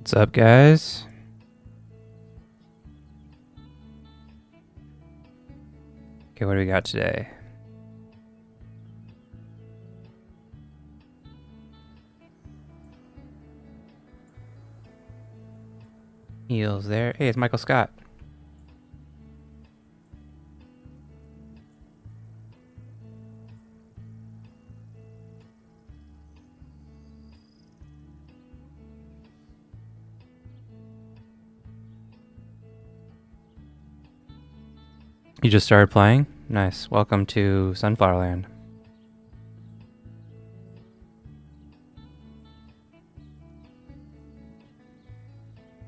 What's up, guys? Okay, what do we got today? Heels there. Hey, it's Michael Scott. You just started playing? Nice. Welcome to Sunflowerland.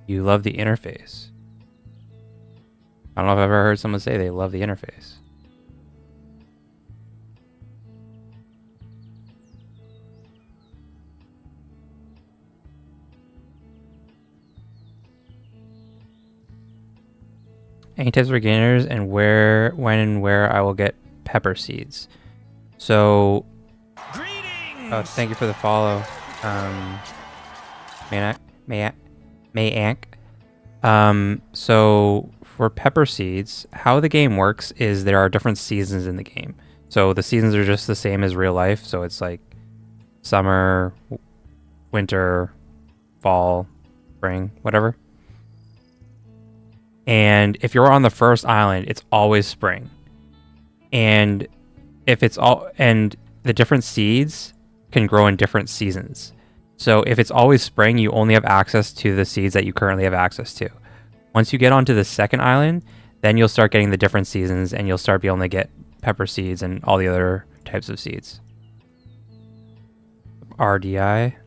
You love the interface. I don't know if I've ever heard someone say they love the interface. Any tips for beginners and when and where I will get pepper seeds? So, thank you for the follow, Mayank. So for pepper seeds, how the game works is there are different seasons in the game. So the seasons are just the same as real life. So it's like summer, winter, fall, spring, whatever. And if you're on the first island, it's always spring. And the different seeds can grow in different seasons. So if it's always spring, you only have access to the seeds that you currently have access to. Once you get onto the second island, then you'll start getting the different seasons and you'll start being able to get pepper seeds and all the other types of seeds. RDI.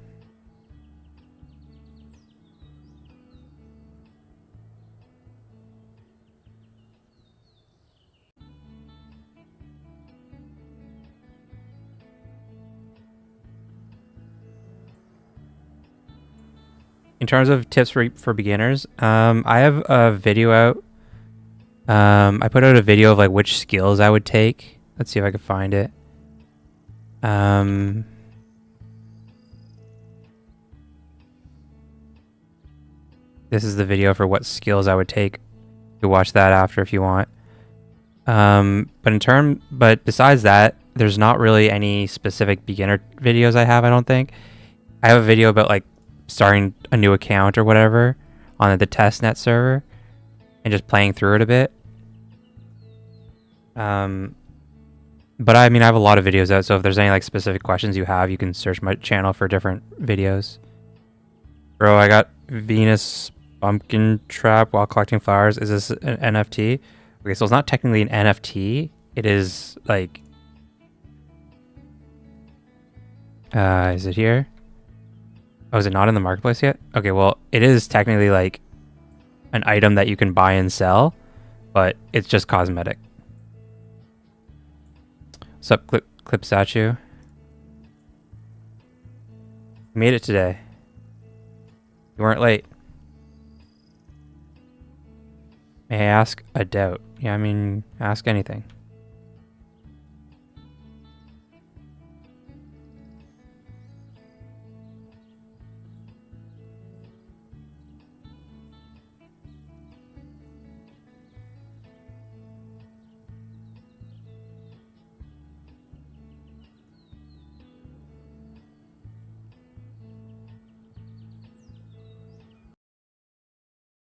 In terms of tips for beginners, I have a video out. I put out a video of like which skills I would take. Let's see if I can find it. This is the video for what skills I would take. You can watch that after if you want. But besides that, there's not really any specific beginner videos I have, I don't think. I have a video about like starting a new account or whatever on the testnet server and just playing through it a bit. But I mean, I have a lot of videos out, so if there's any like specific questions you have, you can search my channel for different videos. Bro, I got Venus Pumpkin Trap while collecting flowers. Is this an NFT? Okay, so it's not technically an NFT. It is like... is it here? Oh, is it not in the marketplace yet? Okay, well, it is technically like an item that you can buy and sell, but it's just cosmetic. What's up, Clip Statue? You made it today. You weren't late. May I ask a doubt? Yeah, I mean, ask anything.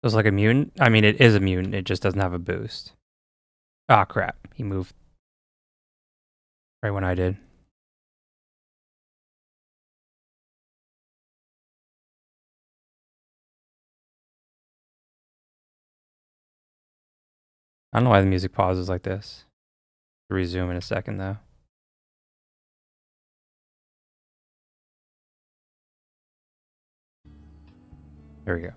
So it's like a mutant? I mean, it is a mutant. It just doesn't have a boost. Ah, crap. He moved right when I did. I don't know why the music pauses like this. Resume in a second, though. There we go.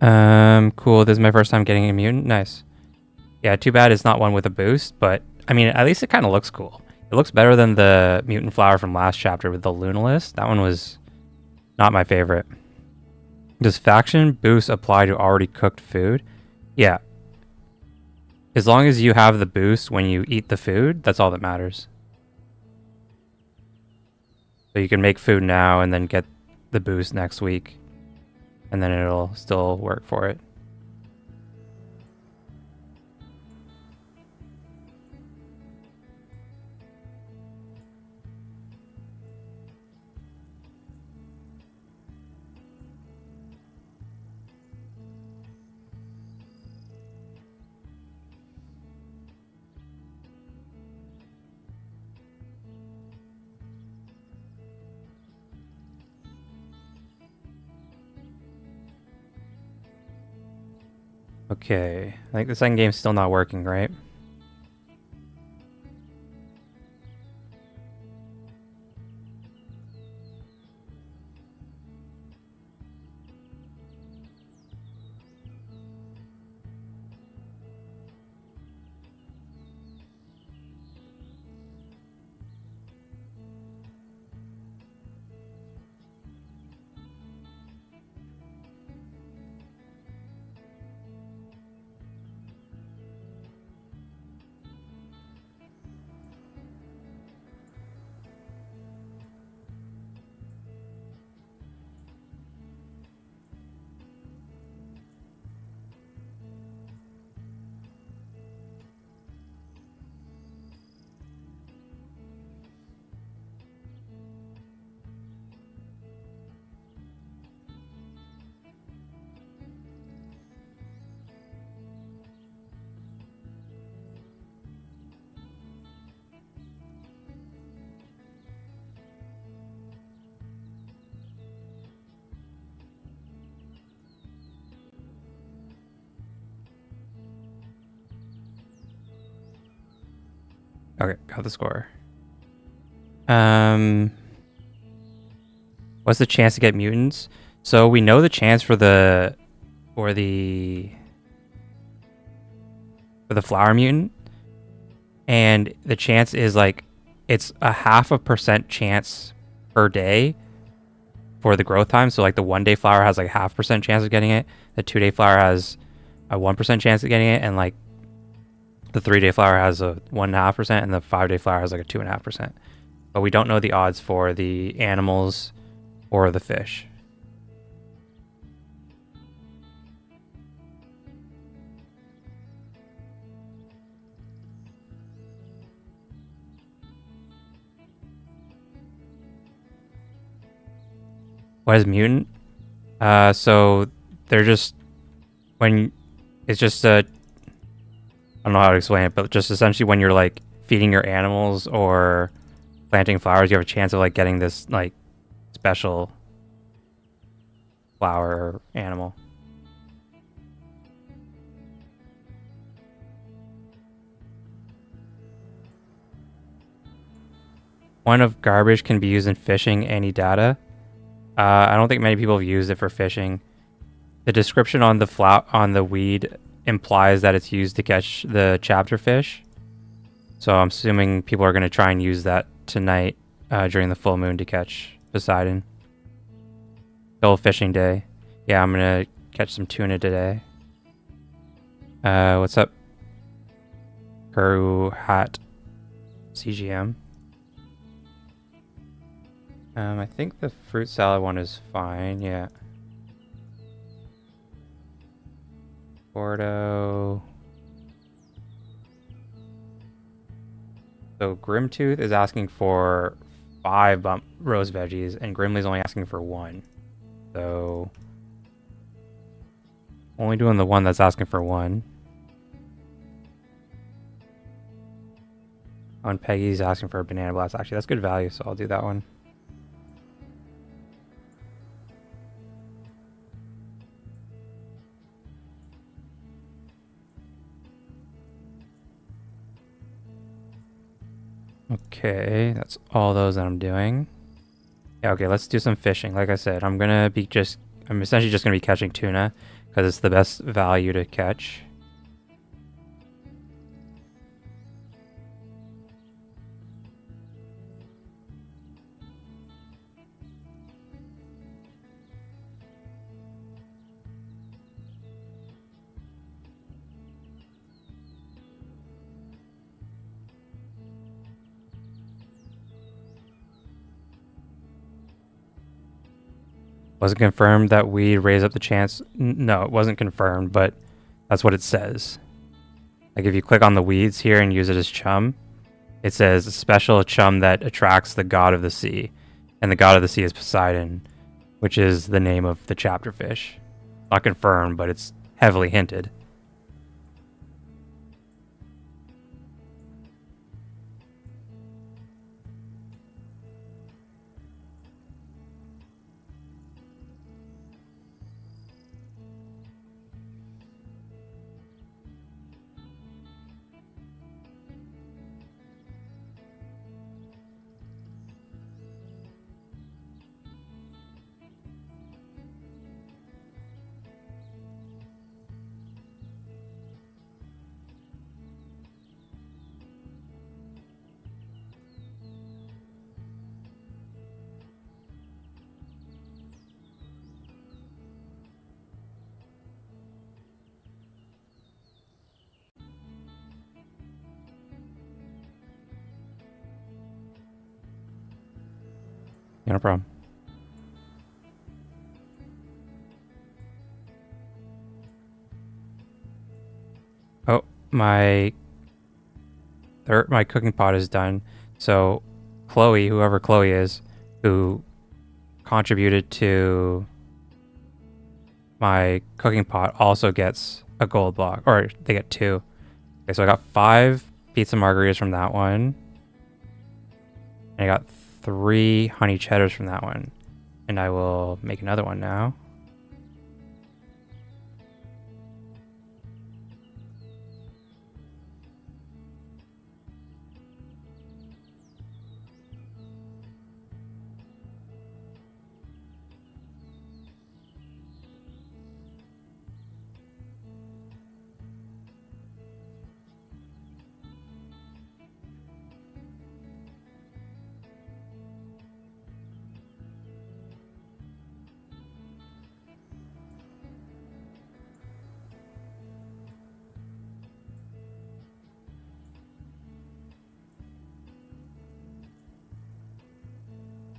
Cool. This is my first time getting a mutant. Nice. Yeah, too bad it's not one with a boost, but I mean, at least it kind of looks cool. It looks better than the mutant flower from last chapter with the Lunalis. That one was not my favorite. Does faction boost apply to already cooked food? Yeah. As long as you have the boost when you eat the food, that's all that matters. So you can make food now and then get the boost next week. And then it'll still work for it. Okay, I think the second game's still not working, right? Okay, got the score. What's the chance to get mutants? So we know the chance for the flower mutant, and the chance is like it's a 0.5% chance per day for the growth time. So like the 1 day flower has like 0.5% chance of getting it. The 2 day flower has a 1% chance of getting it, and like the 3 day flower has a 1.5%, and the 5 day flower has like a 2.5%. But we don't know the odds for the animals or the fish. What is mutant? So they're just when it's just I don't know how to explain it, but just essentially when you're like feeding your animals or planting flowers, you have a chance of like getting this like special flower or animal. One of garbage can be used in fishing. Any data? I don't think many people have used it for fishing. The description on the weed implies that it's used to catch the chapter fish. So I'm assuming people are going to try and use that tonight during the full moon to catch Poseidon. Still fishing day. Yeah, I'm going to catch some tuna today. What's up? Kuru Hat CGM. I think the fruit salad one is fine, yeah. Porto. So Grimtooth is asking for 5 rose veggies, and Grimly's only asking for 1. So only doing the one that's asking for 1. Oh, and Peggy's asking for a banana blast. Actually, that's good value, so I'll do that one. Okay, that's all those that I'm doing. Yeah, okay, let's do some fishing. Like I said, I'm essentially just gonna be catching tuna. because it's the best value to catch. Wasn't confirmed that we raise up the chance. No, it wasn't confirmed, but that's what it says. Like if you click on the weeds here and use it as chum, it says a special chum that attracts the god of the sea. And the god of the sea is Poseidon, which is the name of the chapter fish. Not confirmed, but it's heavily hinted. Yeah, no problem. Oh, my cooking pot is done. So Chloe, whoever Chloe is, who contributed to my cooking pot, also gets a gold block, or they get 2. Okay, so I got 5 pizza margaritas from that one. And I got 3 honey cheddars from that one. And I will make another one now.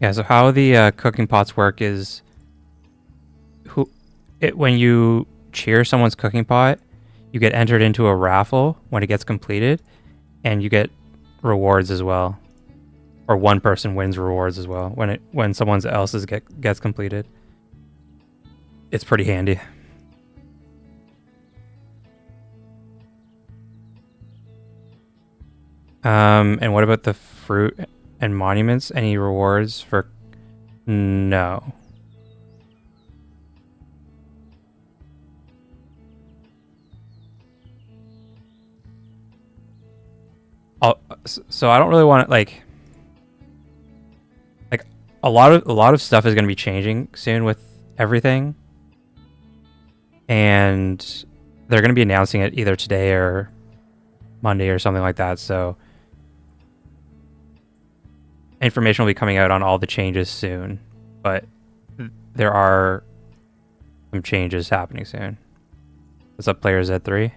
Yeah, so how the cooking pots work is when you cheer someone's cooking pot, you get entered into a raffle when it gets completed, and you get rewards as well. Or one person wins rewards as well when someone else's gets completed. It's pretty handy. And what about the fruit and monuments? Any rewards for? No. So I don't really want to like a lot of stuff is going to be changing soon with everything, and they're going to be announcing it either today or Monday or something like that. So information will be coming out on all the changes soon, but there are some changes happening soon. What's up, players at 3?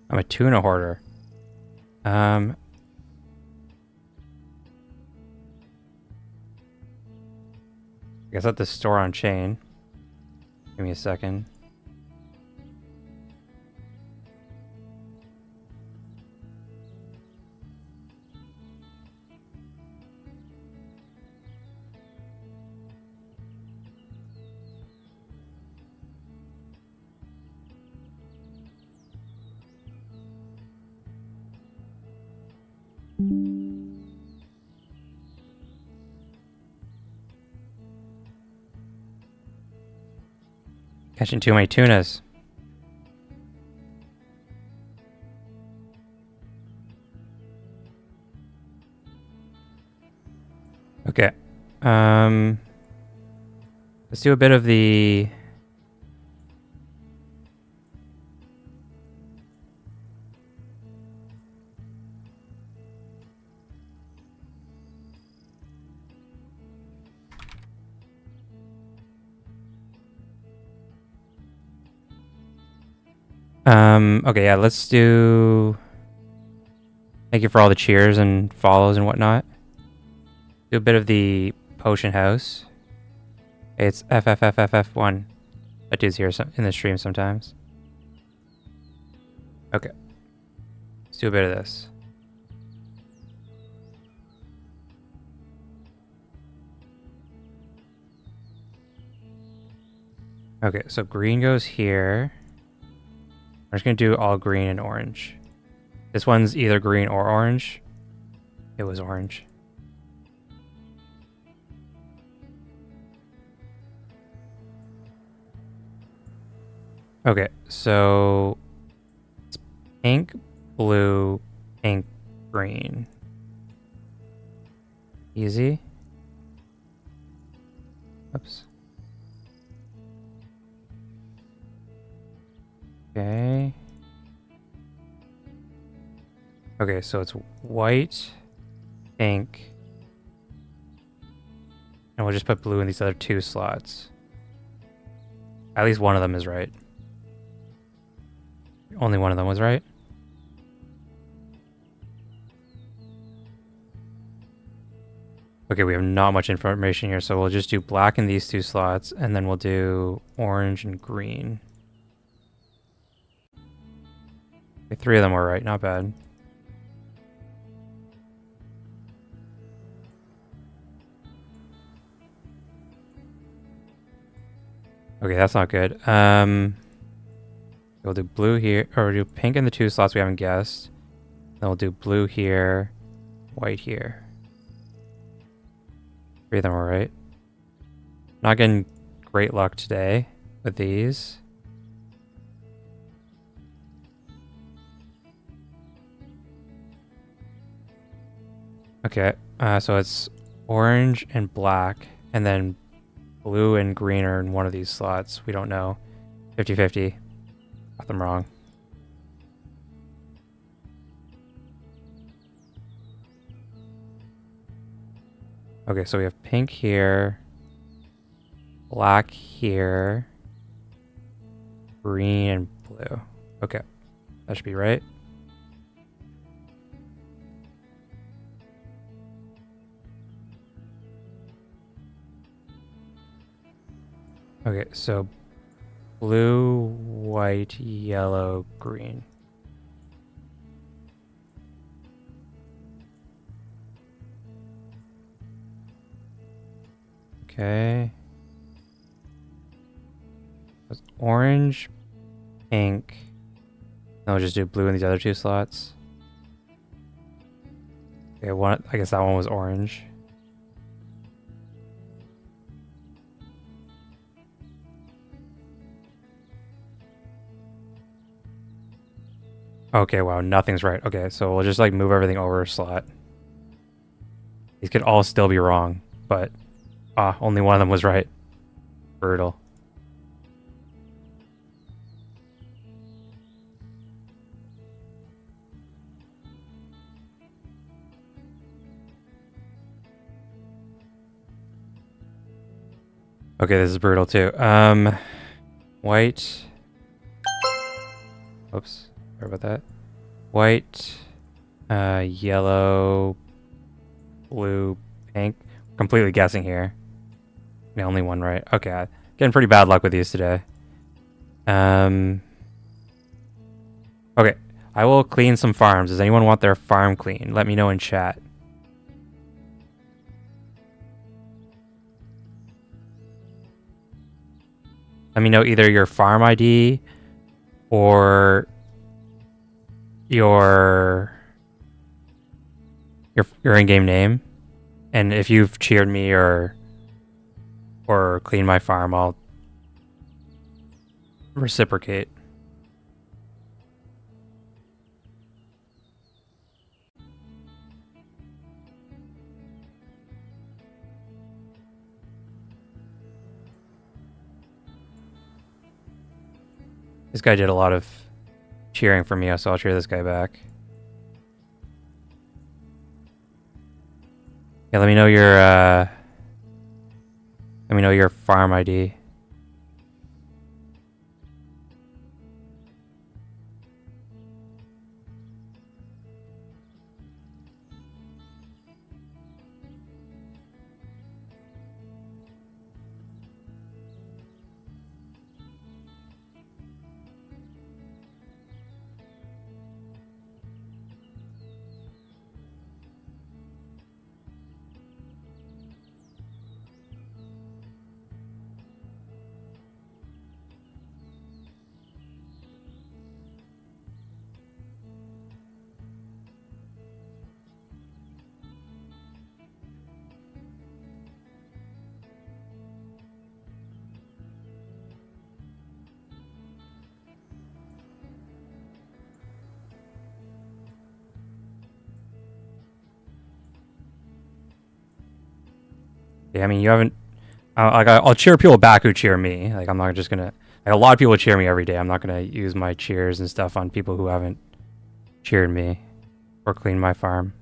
I'm a tuna hoarder. I guess let this store on chain. Give me a second. Catching too many tunas. Okay. Let's do a bit of the... Okay, yeah, let's do... Thank you for all the cheers and follows and whatnot. Do a bit of the potion house. It's FFFFF1. That dude's here in the stream sometimes. Okay. Let's do a bit of this. Okay, so green goes here. I'm just going to do all green and orange. This one's either green or orange. It was orange. Okay, so it's pink, blue, pink, green. Easy. Oops. Okay. Okay, so it's white, pink, and we'll just put blue in these other two slots. At least one of them is right. Only one of them was right. Okay, we have not much information here, so we'll just do black in these two slots, and then we'll do orange and green. Okay, 3 of them were right, not bad. Okay, that's not good. We'll do blue here, or we'll do pink in the 2 slots we haven't guessed. Then we'll do blue here, white here. 3 of them were right. Not getting great luck today with these. Okay, so it's orange and black, and then blue and green are in one of these slots. We don't know. 50-50. Got them wrong. Okay, so we have pink here, black here, green and blue. Okay, that should be right. Okay, so blue, white, yellow, green. Okay. That's orange, pink. Then we'll just do blue in these other 2 slots. Okay, I guess that one was orange. Okay, wow, nothing's right. Okay, so we'll just like move everything over a slot. These could all still be wrong, but only one of them was right. Brutal. Okay, this is brutal too. White. Oops, sorry about that. White, yellow, blue, pink. Completely guessing here. The only one right. Okay, getting pretty bad luck with these today. Okay, I will clean some farms. Does anyone want their farm clean? Let me know in chat. Let me know either your farm ID or your in-game name, and if you've cheered me or cleaned my farm, I'll reciprocate. This guy did a lot of cheering for me, so I'll cheer this guy back. Yeah, let me know your farm ID. Yeah, I mean, you haven't. I'll cheer people back who cheer me. Like, I'm not just gonna. Like, a lot of people cheer me every day. I'm not gonna use my cheers and stuff on people who haven't cheered me or cleaned my farm.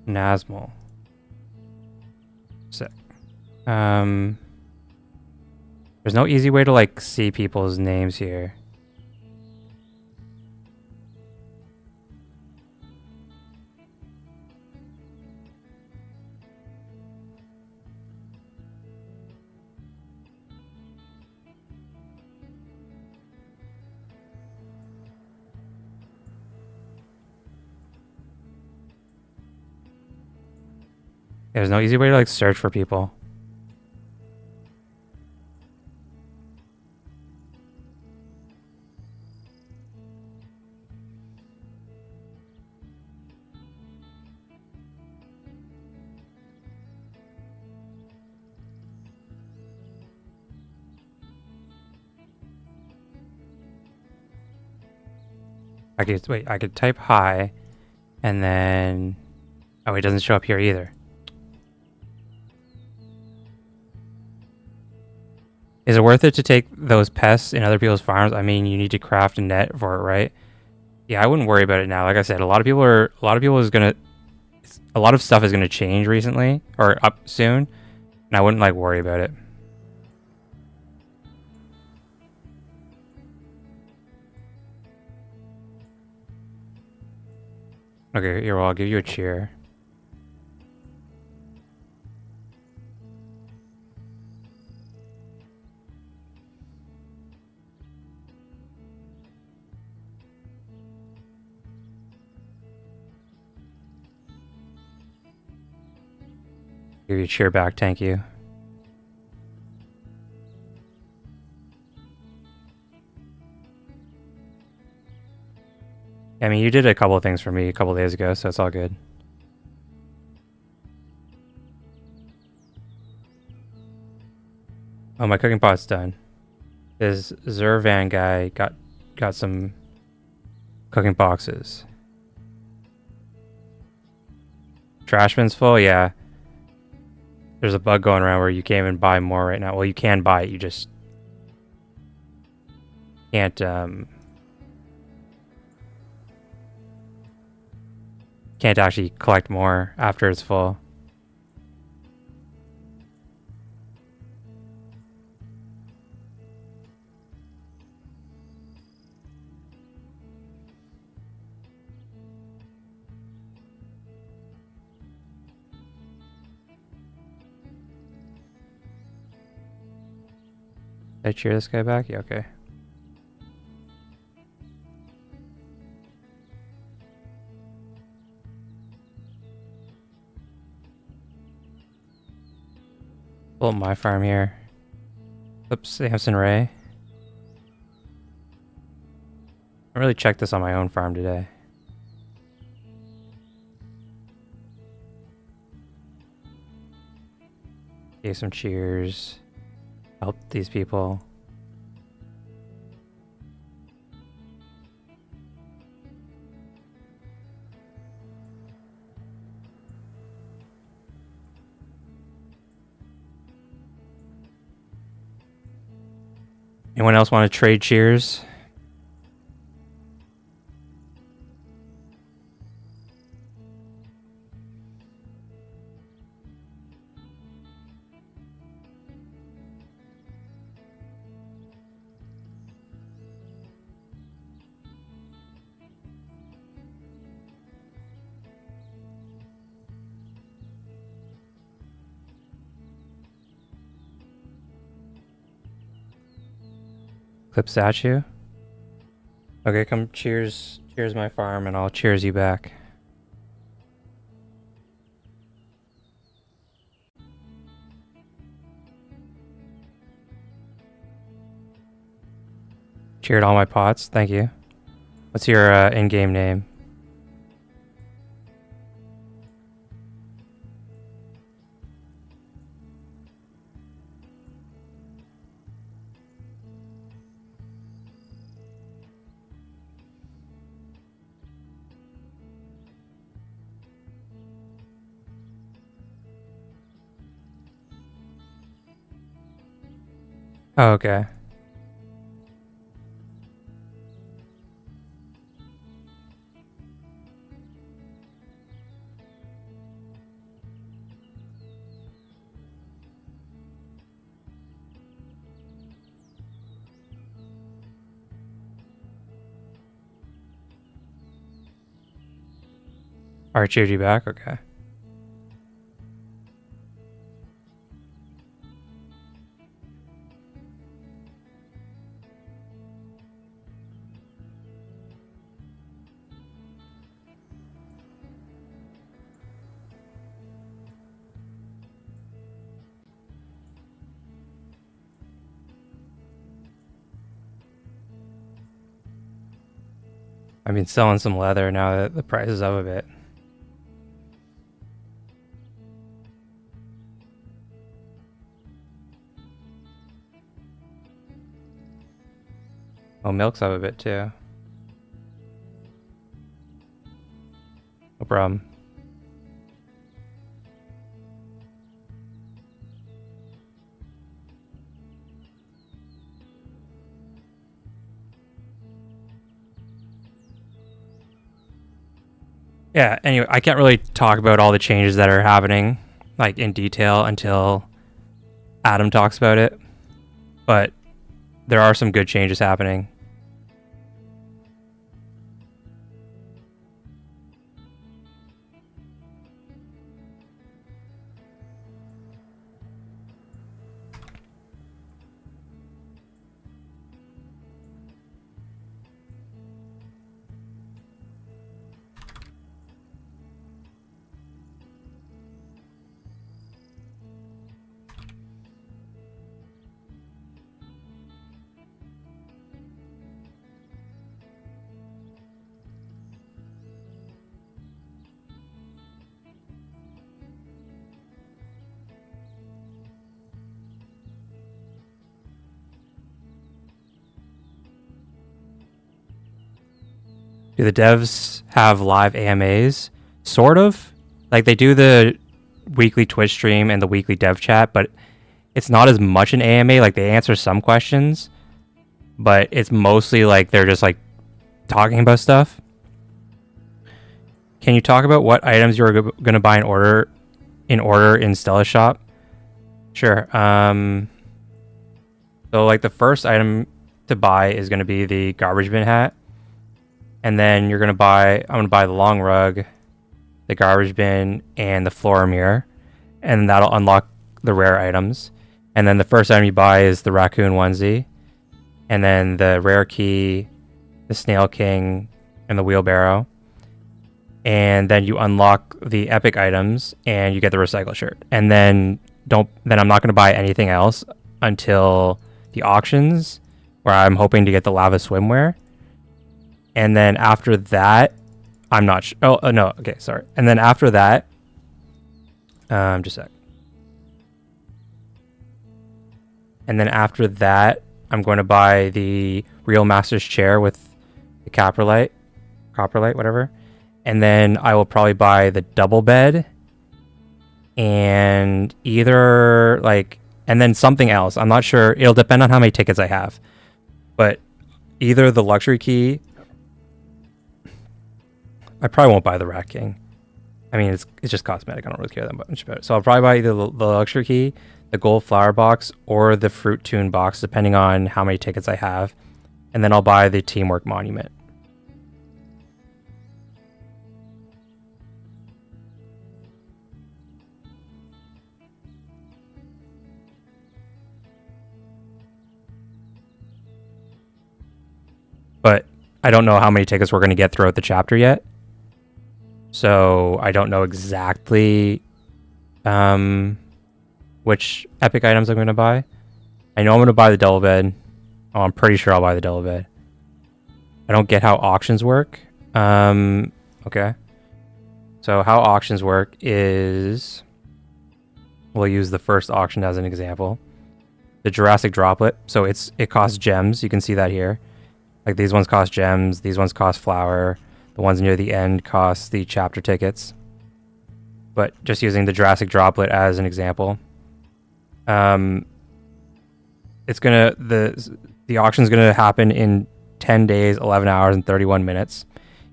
Nasmal. Sick. There's no easy way to like see people's names here. There's no easy way to like search for people. I could type hi, and then, oh, it doesn't show up here either. Is it worth it to take those pests in other people's farms? I mean, you need to craft a net for it, right? Yeah, I wouldn't worry about it now. Like I said, a lot of stuff is gonna change recently or up soon, and I wouldn't like worry about it. Okay, here, well, I'll give you a cheer. Give you a cheer back, thank you. I mean, you did a couple of things for me a couple of days ago, so it's all good. Oh, my cooking pot's done. This Zervan guy got some cooking boxes. Trash bin's full? Yeah. There's a bug going around where you can't even buy more right now. Well, you can buy it, you just can't can't actually collect more after it's full. Did I cheer this guy back? Yeah, okay. Pull up my farm here. Oops, Samson Ray. I haven't really checked this on my own farm today. Gave some cheers. Helped these people. Anyone else want to trade cheers? Clip statue. Okay, come cheers my farm and I'll cheers you back. Cheered all my pots, thank you. What's your in-game name? Oh, okay. Alright, cheered you back, okay. I've been selling some leather now that the price is up a bit. Oh, milk's up a bit too. No problem. Yeah, anyway, I can't really talk about all the changes that are happening, like, in detail until Adam talks about it. But there are some good changes happening. Do the devs have live AMAs? Sort of. Like, they do the weekly Twitch stream and the weekly dev chat, but it's not as much an AMA. Like, they answer some questions, but it's mostly like they're just like talking about stuff. Can you talk about what items you're going to buy in Stella Shop? Sure. So like the first item to buy is going to be the garbage bin hat. And then I'm going to buy the long rug, the garbage bin, and the floor mirror. And that'll unlock the rare items. And then the first item you buy is the raccoon onesie. And then the rare key, the snail king, and the wheelbarrow. And then you unlock the epic items and you get the recycle shirt. And then I'm not going to buy anything else until the auctions, where I'm hoping to get the lava swimwear. And then after that, I'm not sure. Oh, no. Okay, sorry. And then after that, just a sec. And then after that, I'm going to buy the Real Master's chair with the copperlight, whatever. And then I will probably buy the double bed and and then something else. I'm not sure. It'll depend on how many tickets I have. But either the luxury key. I probably won't buy the Rat King. I mean, it's just cosmetic. I don't really care that much about it. So I'll probably buy either the luxury key, the gold flower box, or the fruit tune box, depending on how many tickets I have. And then I'll buy the teamwork monument. But I don't know how many tickets we're going to get throughout the chapter yet. So I don't know exactly which epic items I'm going to buy. I know I'm going to buy the double bed. Oh, I'm pretty sure I'll buy the double bed. I don't get how auctions work. Okay. So how auctions work is... We'll use the first auction as an example. The Jurassic Droplet. So it costs gems. You can see that here. Like these ones cost gems. These ones cost flour. The ones near the end cost the chapter tickets. But just using the Jurassic Droplet as an example. The auction's gonna happen in 10 days, 11 hours, and 31 minutes.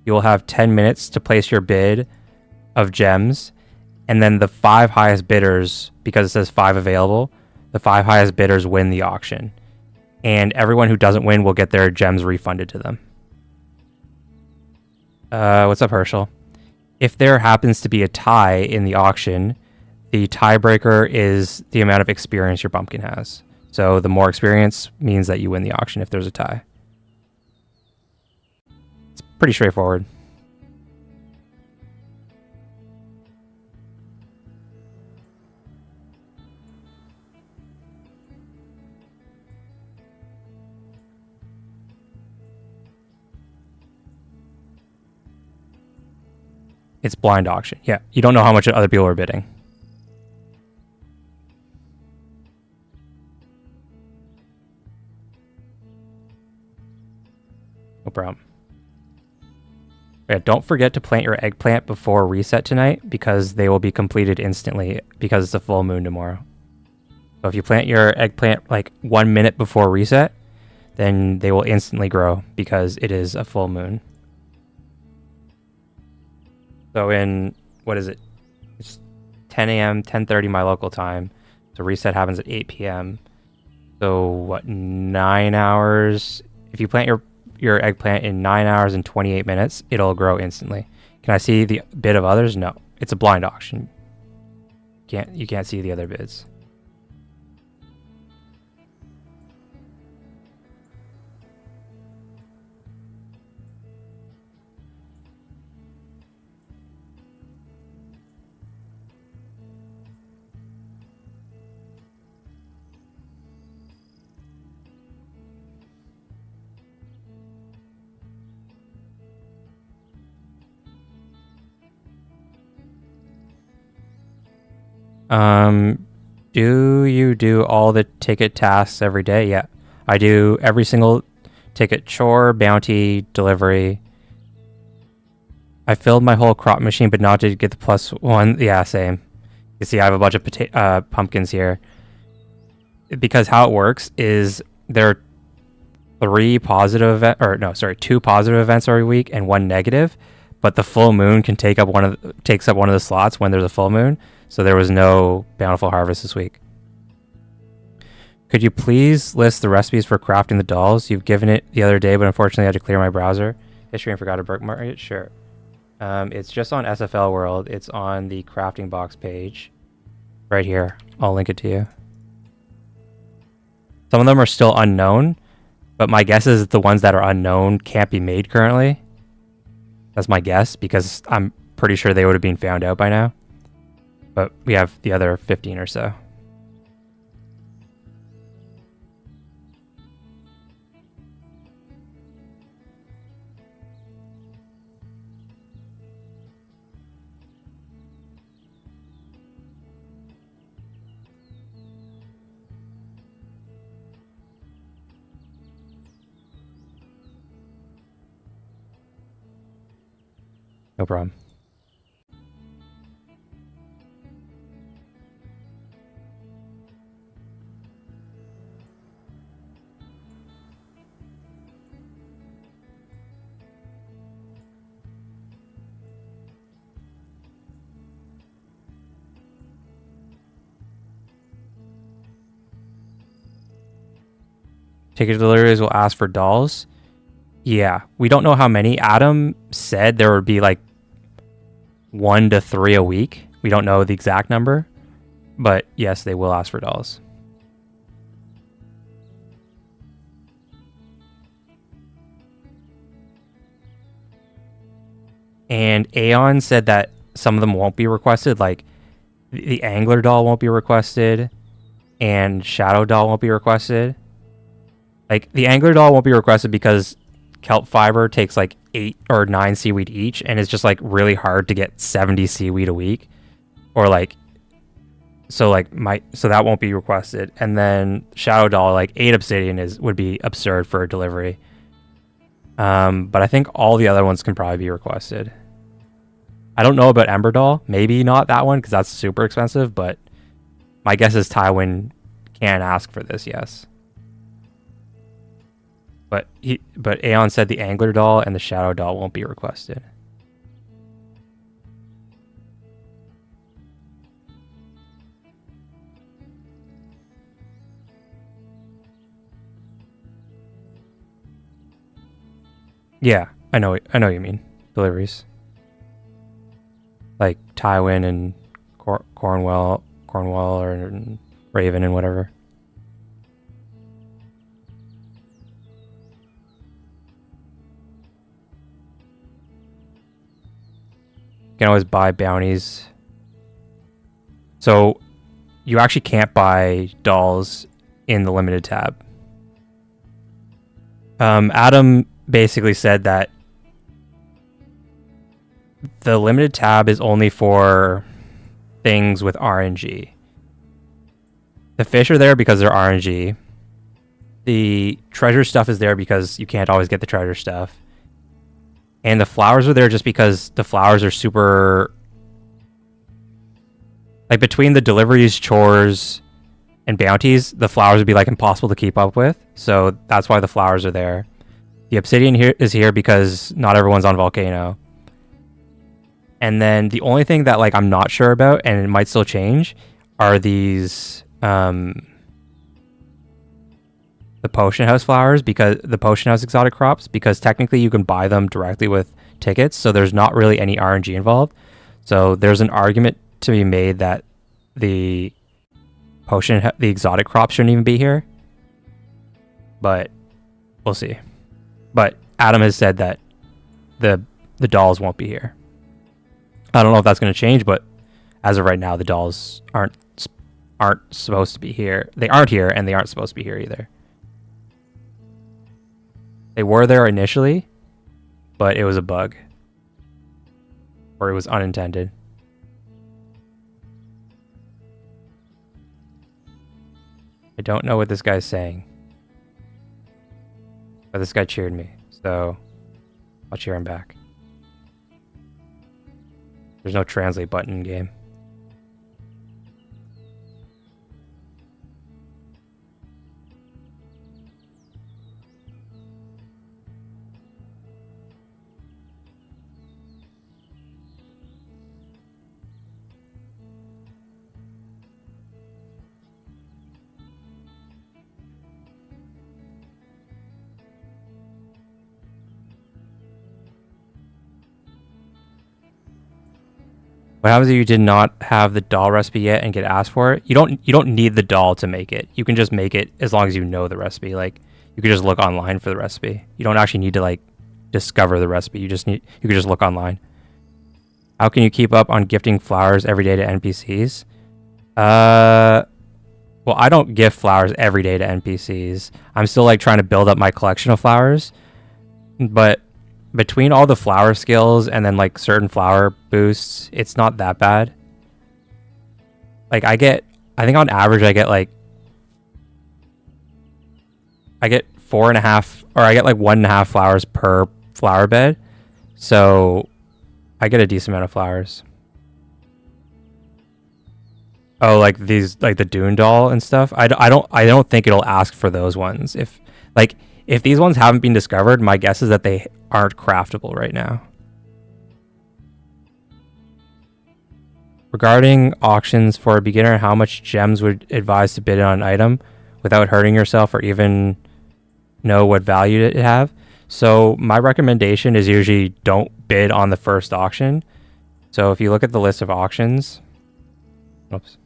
You will have 10 minutes to place your bid of gems, and then the 5 highest bidders, because it says 5 available, the 5 highest bidders win the auction. And everyone who doesn't win will get their gems refunded to them. What's up, Herschel? If there happens to be a tie in the auction, the tiebreaker is the amount of experience your pumpkin has. So the more experience means that you win the auction if there's a tie. It's pretty straightforward. It's blind auction. Yeah, you don't know how much other people are bidding. No problem. Yeah, don't forget to plant your eggplant before reset tonight, because they will be completed instantly because it's a full moon tomorrow. So if you plant your eggplant like 1 minute before reset, then they will instantly grow because it is a full moon. So in, what is it? It's 10 a.m., 10:30 my local time. So reset happens at 8 p.m. So what, 9 hours? If you plant your eggplant in 9 hours and 28 minutes, it'll grow instantly. Can I see the bid of others? No. It's a blind auction. You can't see the other bids. Do you do all the ticket tasks every day? Yeah, I do every single ticket: chore, bounty, delivery. I filled my whole crop machine, but not to get the +1. Yeah, same. You see, I have a bunch of pumpkins here. Because how it works is there are 2 positive events every week and 1 negative. but the full moon can takes up one of the slots when there's a full moon. So there was no bountiful harvest this week. Could you please list the recipes for crafting the dolls? You've given it the other day, but unfortunately I had to clear my browser. History and forgot to bookmark it? Sure. It's just on SFL World. It's on the crafting box page. Right here. I'll link it to you. Some of them are still unknown, but my guess is the ones that are unknown can't be made currently. That's my guess, because I'm pretty sure they would have been found out by now. But we have the other 15 or so. No problem. Ticket deliveries will ask for dolls. Yeah, we don't know how many. Adam said there would be like 1 to 3 a week. We don't know the exact number, but yes, they will ask for dolls. And Aeon said that some of them won't be requested, like the Angler doll won't be requested, and Shadow doll won't be requested. Like the Angler doll won't be requested because kelp fiber takes like 8 or 9 seaweed each, and it's just like really hard to get 70 seaweed a week, or like so that won't be requested. And then Shadow doll, like 8 obsidian would be absurd for a delivery. But I think all the other ones can probably be requested. I don't know about Ember doll, maybe not that one because that's super expensive, but my guess is Tywin can ask for this, yes. But Aeon said the Angler doll and the Shadow doll won't be requested. Yeah, I know what you mean. Deliveries. Like Tywin and Cornwall or Raven and whatever. You can always buy bounties. So you actually can't buy dolls in the limited tab. Adam basically said that the limited tab is only for things with RNG. The fish are there because they're RNG. The treasure stuff is there because you can't always get the treasure stuff. And the flowers are there just because the flowers are super... Like, between the deliveries, chores, and bounties, the flowers would be, like, impossible to keep up with. So that's why the flowers are there. The obsidian is here because not everyone's on Volcano. And then the only thing that, like, I'm not sure about, and it might still change, are these... the Potion House flowers, because the Potion House exotic crops, because technically you can buy them directly with tickets, so there's not really any RNG involved. So there's an argument to be made that the exotic crops shouldn't even be here, but we'll see. But Adam has said that the dolls won't be here. I don't know if that's going to change, but as of right now, the dolls aren't supposed to be here. They aren't here, and they aren't supposed to be here either. They were there initially, but it was a bug. Or it was unintended. I don't know what this guy's saying. But this guy cheered me, so I'll cheer him back. There's no translate button in game. What happens if you did not have the doll recipe yet and get asked for it? You don't need the doll to make it. You can just make it as long as you know the recipe. Like you could just look online for the recipe. You don't actually need to like discover the recipe. You could just look online. How can you keep up on gifting flowers every day to NPCs? Well, I don't gift flowers every day to NPCs. I'm still like trying to build up my collection of flowers. But between all the flower skills and then like certain flower boosts, it's not that bad. Like I think on average I get 4.5, or I get like 1.5 flowers per flower bed. So I get a decent amount of flowers. Oh, like these, like the Dune doll and stuff. I don't think it'll ask for those ones. If these ones haven't been discovered, my guess is that they aren't craftable right now. Regarding auctions for a beginner, how much gems would advise to bid on an item without hurting yourself or even know what value it have? So my recommendation is usually don't bid on the first auction. So if you look at the list of auctions, oops.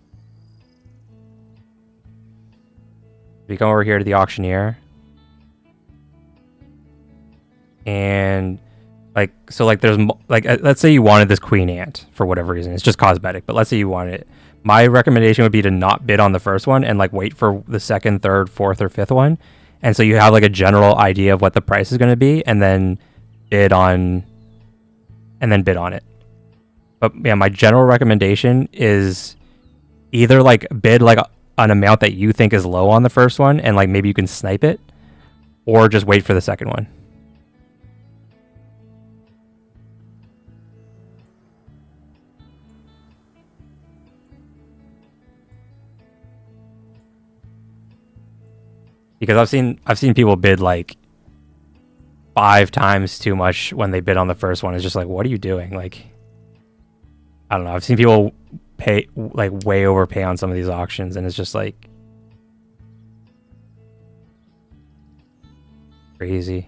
We come over here to the auctioneer, and there's let's say you wanted this queen ant for whatever reason. It's just cosmetic, but let's say you wanted it. My recommendation would be to not bid on the first one and like wait for the second, third, fourth, or fifth one. And so you have like a general idea of what the price is going to be, and then bid on it. But yeah, my general recommendation is either like bid like an amount that you think is low on the first one, and like maybe you can snipe it, or just wait for the second one. Because I've seen people bid like 5 times too much when they bid on the first one. It's just like, what are you doing? Like, I don't know. I've seen people pay like way overpay on some of these auctions, and it's just like crazy.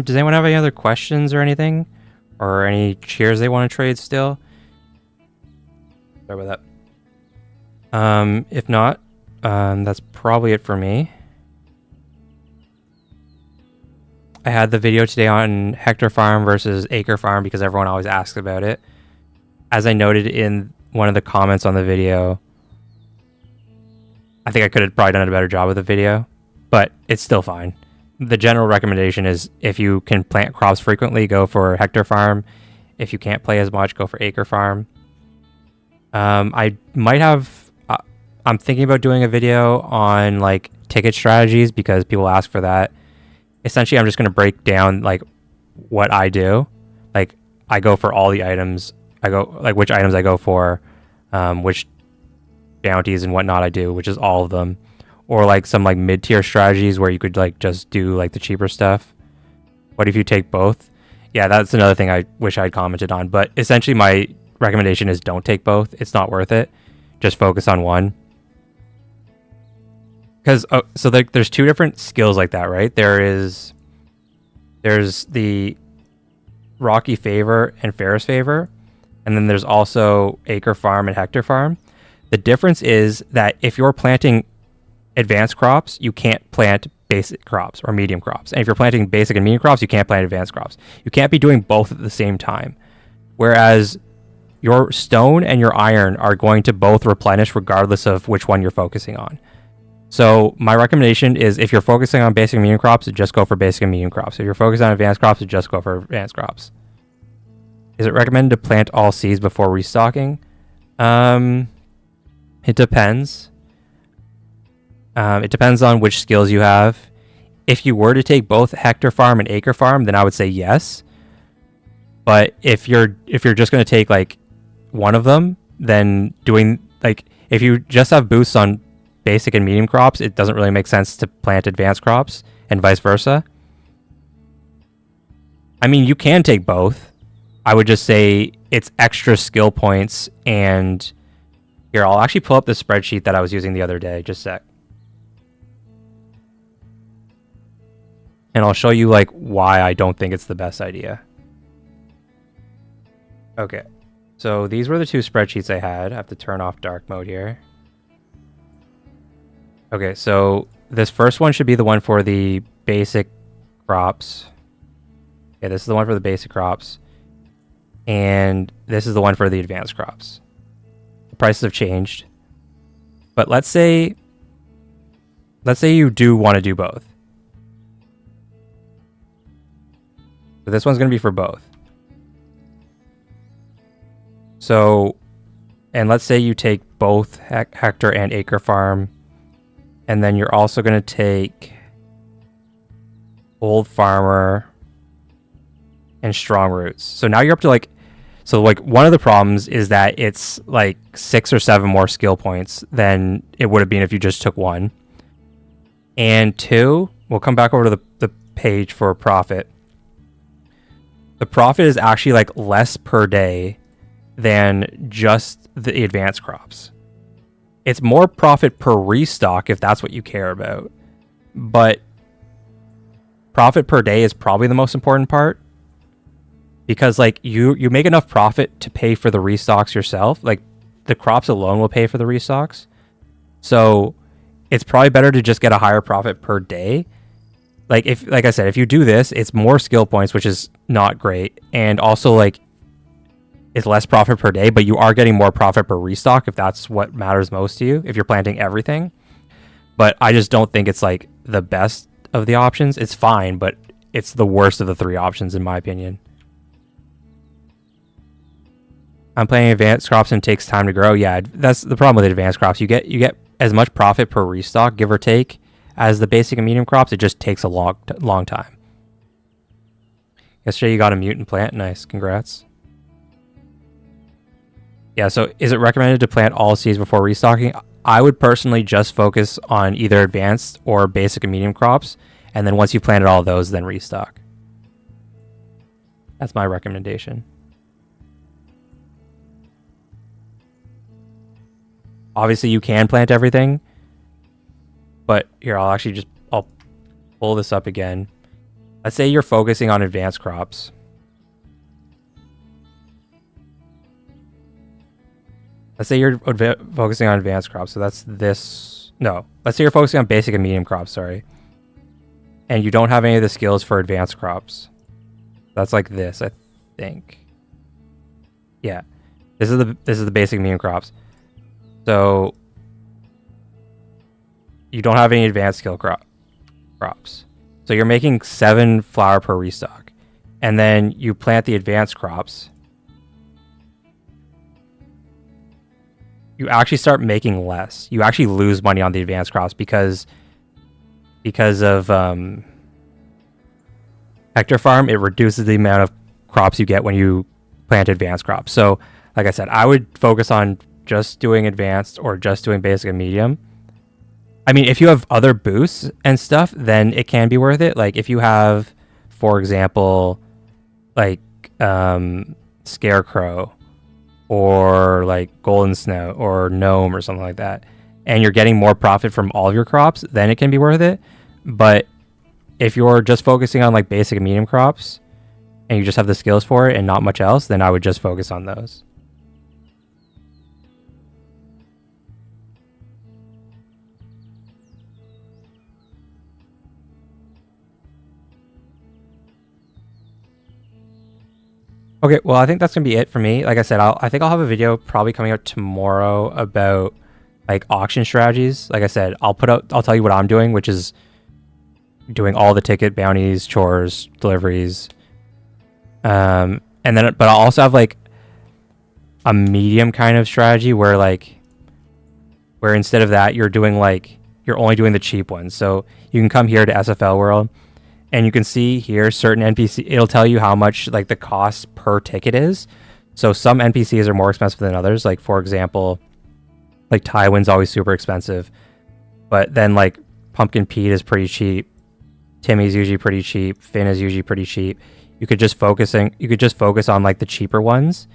Does anyone have any other questions or anything? Or any cheers they want to trade still? Sorry about that. If not, that's probably it for me. I had the video today on hectare farm versus acre farm because everyone always asks about it. As I noted in one of the comments on the video, I think I could have probably done a better job with the video, but it's still fine. The general recommendation is if you can plant crops frequently, go for hectare farm. If you can't play as much, go for acre farm. I might have... I'm thinking about doing a video on like ticket strategies because people ask for that. Essentially, I'm just going to break down like what I do. Like I go for all the items. I go like which items I go for, which bounties and whatnot I do, which is all of them. Or like some like mid-tier strategies where you could like just do like the cheaper stuff. What if you take both? Yeah, that's another thing I wish I'd commented on. But essentially my recommendation is don't take both. It's not worth it. Just focus on one. Because so there's 2 different skills like that, right? There's the Rocky Favor and Ferris Favor, and then there's also Acre Farm and Hectare Farm. The difference is that if you're planting advanced crops, you can't plant basic crops or medium crops. And if you're planting basic and medium crops, you can't plant advanced crops. You can't be doing both at the same time. Whereas your stone and your iron are going to both replenish regardless of which one you're focusing on. So my recommendation is if you're focusing on basic and medium crops, just go for basic and medium crops. If you're focused on advanced crops, just go for advanced crops. Is it recommended to plant all seeds before restocking? It depends. It depends on which skills you have. If you were to take both hectare farm and acre farm, then I would say yes. But if you're just going to take like one of them, then doing like if you just have boosts on basic and medium crops, it doesn't really make sense to plant advanced crops and vice versa. I mean, you can take both. I would just say it's extra skill points. And here, I'll actually pull up the spreadsheet that I was using the other day. Just a sec. And I'll show you like why I don't think it's the best idea. Okay. So these were the two spreadsheets I had. I have to turn off dark mode here. Okay, so this first one should be the one for the basic crops. Okay, this is the one for the basic crops. And this is the one for the advanced crops. The prices have changed. But let's say you do want to do both. So this one's going to be for both. So, and let's say you take both hectare and acre farm, and then you're also going to take old farmer and strong roots. So now you're up to like, so like one of the problems is that it's like 6 or 7 more skill points than it would have been if you just took one. And 2, we'll come back over to the page for profit. The profit is actually like less per day than just the advanced crops. It's more profit per restock if that's what you care about. But profit per day is probably the most important part. Because like you make enough profit to pay for the restocks yourself. Like the crops alone will pay for the restocks. So it's probably better to just get a higher profit per day. Like I said, if you do this, it's more skill points, which is not great. And also like it's less profit per day, but you are getting more profit per restock if that's what matters most to you, if you're planting everything. But I just don't think it's like the best of the options. It's fine, but it's the worst of the 3 options in my opinion. I'm planting advanced crops and it takes time to grow. Yeah, that's the problem with advanced crops. You get as much profit per restock, give or take, as the basic and medium crops. It just takes a long time. Yesterday you got a mutant plant. Nice, congrats. Yeah, so is it recommended to plant all seeds before restocking? I would personally just focus on either advanced or basic and medium crops, and then once you've planted all of those, then restock. That's my recommendation. Obviously, you can plant everything, but here, I'll pull this up again. Let's say you're focusing on advanced crops. Let's say you're focusing on advanced crops. So that's this. No, let's say you're focusing on basic and medium crops, sorry. And you don't have any of the skills for advanced crops. That's like this, I think. Yeah. This is the basic and medium crops. So you don't have any advanced skill crops. So you're making 7 flour per restock. And then you plant the advanced crops. You actually start making less. You actually lose money on the advanced crops because of hectare farm. It reduces the amount of crops you get when you plant advanced crops. So like I said, I would focus on just doing advanced or just doing basic and medium. I mean, if you have other boosts and stuff, then it can be worth it. Like if you have, for example, like Scarecrow or like Golden Snout or Gnome or something like that, and you're getting more profit from all of your crops, then it can be worth it. But if you're just focusing on like basic and medium crops and you just have the skills for it and not much else, then I would just focus on those. Okay, well, I think that's gonna be it for me. Like I said, I think I'll have a video probably coming out tomorrow about like auction strategies. Like I said, I'll tell you what I'm doing, which is doing all the ticket bounties, chores, deliveries. And then, but I'll also have like a medium kind of strategy where instead of that, you're only doing the cheap ones. So you can come here to SFL World and you can see here certain NPC, it'll tell you how much like the cost per ticket is. So some NPCs are more expensive than others. Like for example, like Tywin's always super expensive, but then like Pumpkin Pete is pretty cheap. Timmy's usually pretty cheap. Finn is usually pretty cheap. You could just focus on like the cheaper ones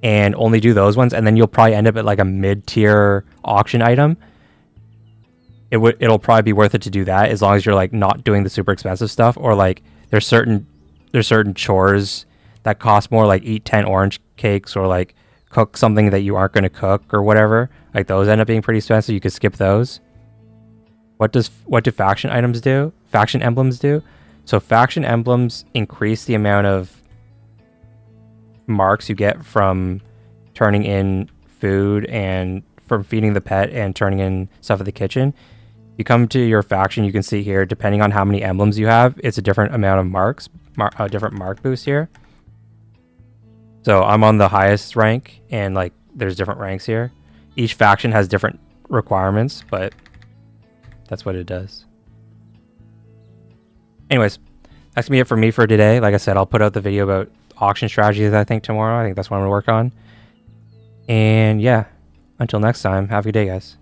and only do those ones, and then you'll probably end up at like a mid-tier auction item. It'll probably be worth it to do that as long as you're like not doing the super expensive stuff, or like there's certain chores that cost more, like eat 10 orange cakes or like cook something that you aren't going to cook or whatever. Like those end up being pretty expensive. You could skip those. What do faction items do? Faction emblems do? So faction emblems increase the amount of marks you get from turning in food and from feeding the pet and turning in stuff at the kitchen. You come to your faction, you can see here, depending on how many emblems you have, it's a different amount of marks, different mark boost here. So I'm on the highest rank, and like there's different ranks here. Each faction has different requirements, but that's what it does. Anyways, that's gonna be it for me for today. Like I said, I'll put out the video about auction strategies, I think, tomorrow. I think that's what I'm gonna work on. And yeah, until next time, have a good day, guys.